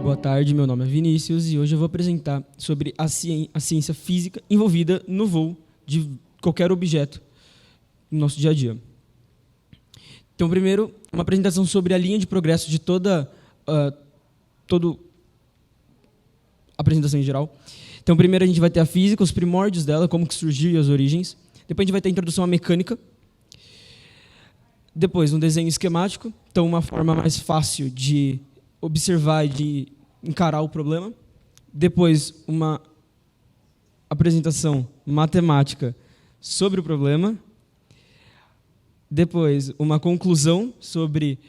Boa tarde, meu nome é Vinícius e hoje eu vou apresentar sobre a ciência física envolvida no voo de qualquer objeto no nosso dia a dia. Então, primeiro, uma apresentação sobre a linha de progresso de toda a apresentação em geral. Então, primeiro a gente vai ter a física, os primórdios dela, como que surgiu e as origens. Depois a gente vai ter a introdução à mecânica. Depois, um desenho esquemático, então uma forma mais fácil de observar e de encarar o problema. Depois, uma apresentação matemática sobre o problema. Depois, uma conclusão sobre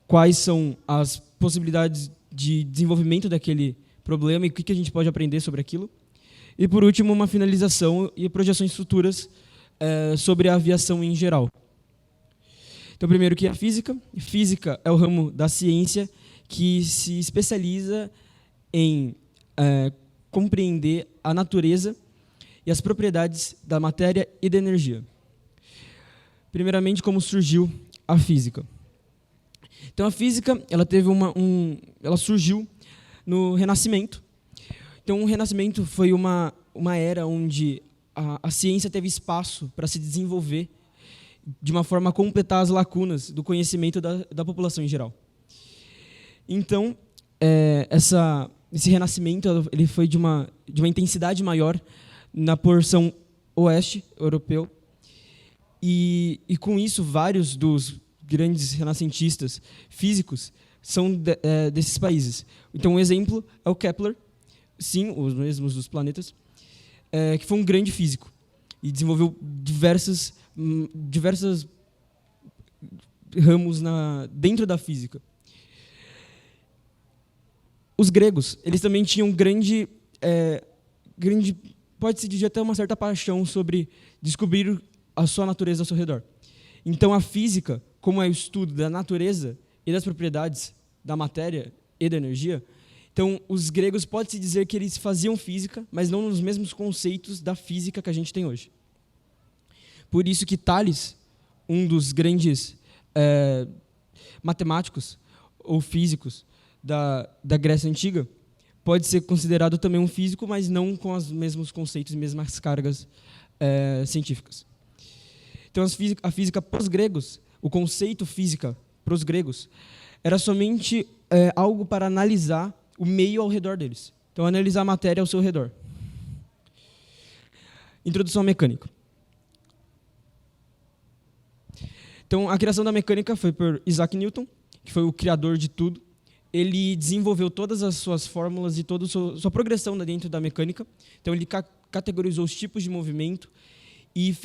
quais são as possibilidades de desenvolvimento daquele problema e o que a gente pode aprender sobre aquilo. E, por último, uma finalização e projeções futuras sobre a aviação em geral. Então, primeiro, o que é a física? Física é o ramo da ciência que se especializa em compreender a natureza e as propriedades da matéria e da energia. Primeiramente, como surgiu a física. Então, a física ela surgiu no Renascimento. Então, o Renascimento foi uma era onde a ciência teve espaço para se desenvolver de uma forma a completar as lacunas do conhecimento da população em geral. Então, esse renascimento ele foi de uma intensidade maior na porção oeste europeu, e com isso, vários dos grandes renascentistas físicos são desses países. Então, um exemplo é o Kepler, sim, os mesmos dos planetas, que foi um grande físico e desenvolveu diversos ramos dentro da física. Os gregos, eles também tinham grande, pode-se dizer até uma certa paixão sobre descobrir a sua natureza ao seu redor. Então, a física, como é o estudo da natureza e das propriedades da matéria e da energia, então, os gregos pode-se dizer que eles faziam física, mas não nos mesmos conceitos da física que a gente tem hoje. Por isso que Tales, um dos grandes matemáticos ou físicos da Grécia Antiga, pode ser considerado também um físico, mas não com os mesmos conceitos e mesmas cargas científicas. Então, a física para os gregos, o conceito física para os gregos, era somente algo para analisar o meio ao redor deles. Então, analisar a matéria ao seu redor. Introdução à mecânica. Então, a criação da mecânica foi por Isaac Newton, que foi o criador de tudo. Ele desenvolveu todas as suas fórmulas e toda a sua progressão dentro da mecânica. Então, ele categorizou os tipos de movimento e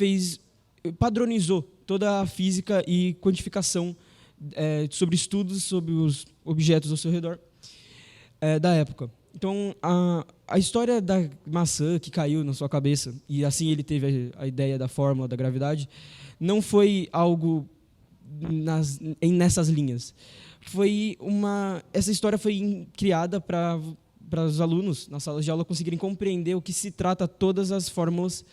padronizou toda a física e quantificação sobre estudos sobre os objetos ao seu redor da época. Então, a história da maçã que caiu na sua cabeça, e assim ele teve a ideia da fórmula da gravidade, não foi algo nessas linhas. Essa história foi criada para os alunos, nas salas de aula, conseguirem compreender o que se trata todas as fórmulas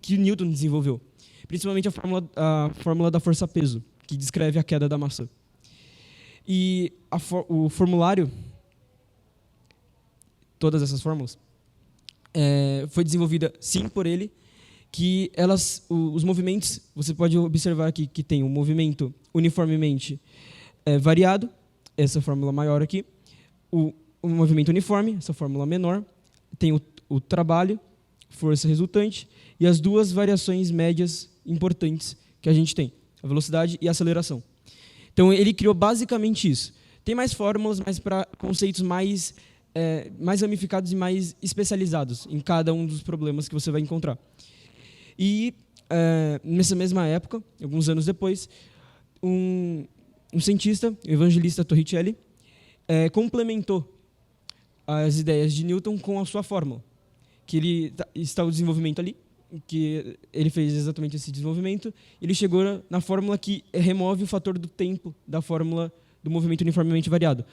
que Newton desenvolveu. Principalmente a fórmula da força-peso, que descreve a queda da maçã. E o formulário, todas essas fórmulas, foi desenvolvida, sim, por ele, que os movimentos, você pode observar aqui que tem um movimento uniformemente variado, essa fórmula maior aqui, o movimento uniforme, essa fórmula menor, tem o trabalho, força resultante, e as duas variações médias importantes que a gente tem, a velocidade e a aceleração. Então, ele criou basicamente isso. Tem mais fórmulas, mas para conceitos mais ramificados e mais especializados em cada um dos problemas que você vai encontrar. E, nessa mesma época, alguns anos depois, um cientista, o evangelista Torricelli, complementou as ideias de Newton com a sua fórmula, que está o desenvolvimento ali, que ele fez exatamente esse desenvolvimento, ele chegou na fórmula que remove o fator do tempo da fórmula do movimento uniformemente variado,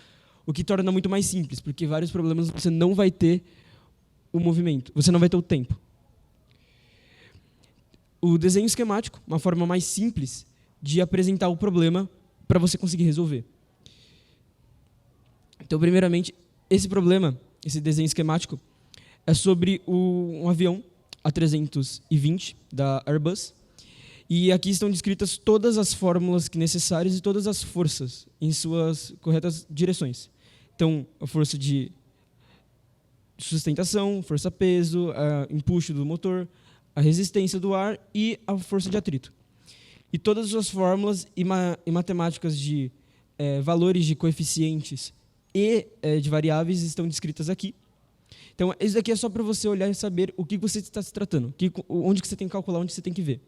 o que torna muito mais simples, porque vários problemas você não vai ter o movimento, você não vai ter o tempo. O desenho esquemático, uma forma mais simples de apresentar o problema para você conseguir resolver. Então, primeiramente, esse problema, esse desenho esquemático, é sobre um avião A320 da Airbus. E aqui estão descritas todas as fórmulas necessárias e todas as forças em suas corretas direções. Então, a força de sustentação, força-peso, empuxo do motor, a resistência do ar e a força de atrito. E todas as suas fórmulas e matemáticas de valores de coeficientes e de variáveis estão descritas aqui. Então, isso aqui é só para você olhar e saber o que você está se tratando, onde que você tem que calcular, onde você tem que ver.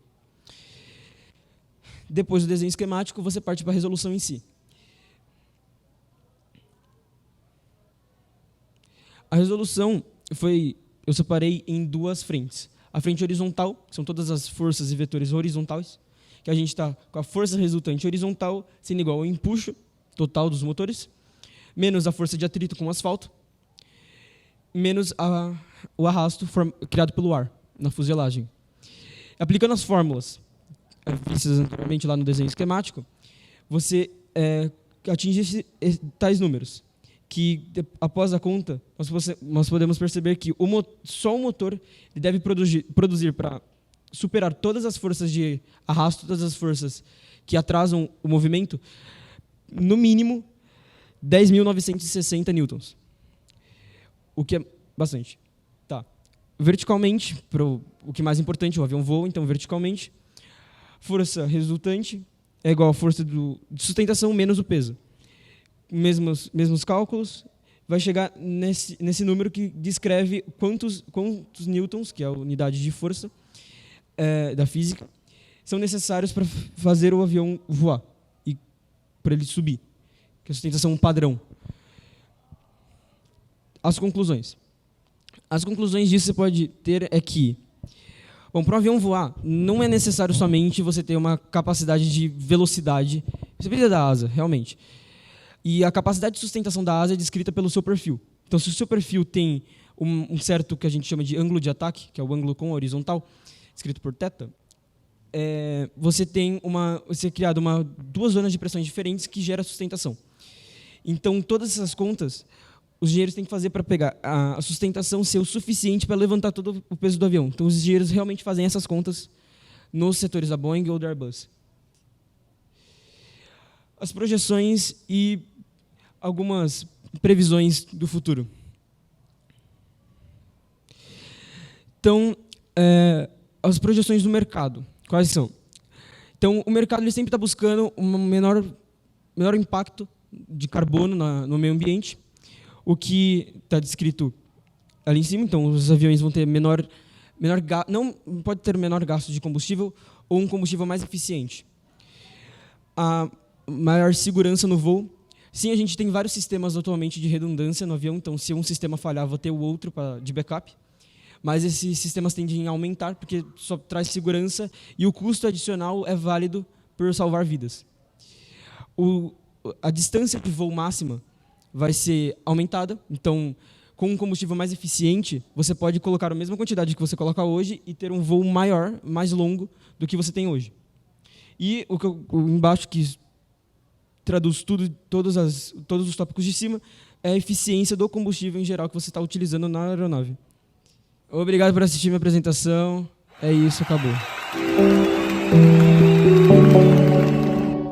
Depois do desenho esquemático, você parte para a resolução em si. A resolução eu separei em duas frentes. A frente horizontal, que são todas as forças e vetores horizontais, que a gente está com a força resultante horizontal sendo igual ao empuxo total dos motores, menos a força de atrito com o asfalto, menos o arrasto criado pelo ar na fuselagem. Aplicando as fórmulas vistas anteriormente lá no desenho esquemático, você atinge tais números, que após a conta, nós podemos perceber que só o motor ele deve produzir para superar todas as forças de arrasto, todas as forças que atrasam o movimento, no mínimo 10.960 newtons, o que é bastante. Tá. Verticalmente, o que é mais importante, o avião voa, então verticalmente, força resultante é igual a força de sustentação menos o peso. Mesmos cálculos, vai chegar nesse número que descreve quantos newtons, que é a unidade de força da física, são necessários para fazer o avião voar e para ele subir, que é a sustentação padrão. As conclusões. As conclusões disso você pode ter é que, bom, para um avião voar, não é necessário somente você ter uma capacidade de velocidade. Você precisa da asa, realmente. E a capacidade de sustentação da asa é descrita pelo seu perfil. Então, se o seu perfil tem um certo que a gente chama de ângulo de ataque, que é o ângulo com horizontal, escrito por θ, você é criado duas zonas de pressões diferentes que gera sustentação. Então, todas essas contas, os engenheiros têm que fazer para pegar a sustentação ser o suficiente para levantar todo o peso do avião. Então, os engenheiros realmente fazem essas contas nos setores da Boeing ou da Airbus. As projeções e algumas previsões do futuro. Então, as projeções do mercado, quais são? Então, o mercado ele sempre está buscando um menor impacto de carbono no meio ambiente, o que está descrito ali em cima. Então, os aviões vão ter não pode ter menor gasto de combustível ou um combustível mais eficiente. A maior segurança no voo. Sim, a gente tem vários sistemas atualmente de redundância no avião, então se um sistema falhar, vou ter o outro de backup. Mas esses sistemas tendem a aumentar porque só traz segurança e o custo adicional é válido por salvar vidas. A distância de voo máxima vai ser aumentada, então com um combustível mais eficiente, você pode colocar a mesma quantidade que você coloca hoje e ter um voo maior, mais longo do que você tem hoje. E embaixo, que traduz todos os tópicos de cima, é a eficiência do combustível em geral que você está utilizando na aeronave. Obrigado por assistir minha apresentação. É isso, acabou.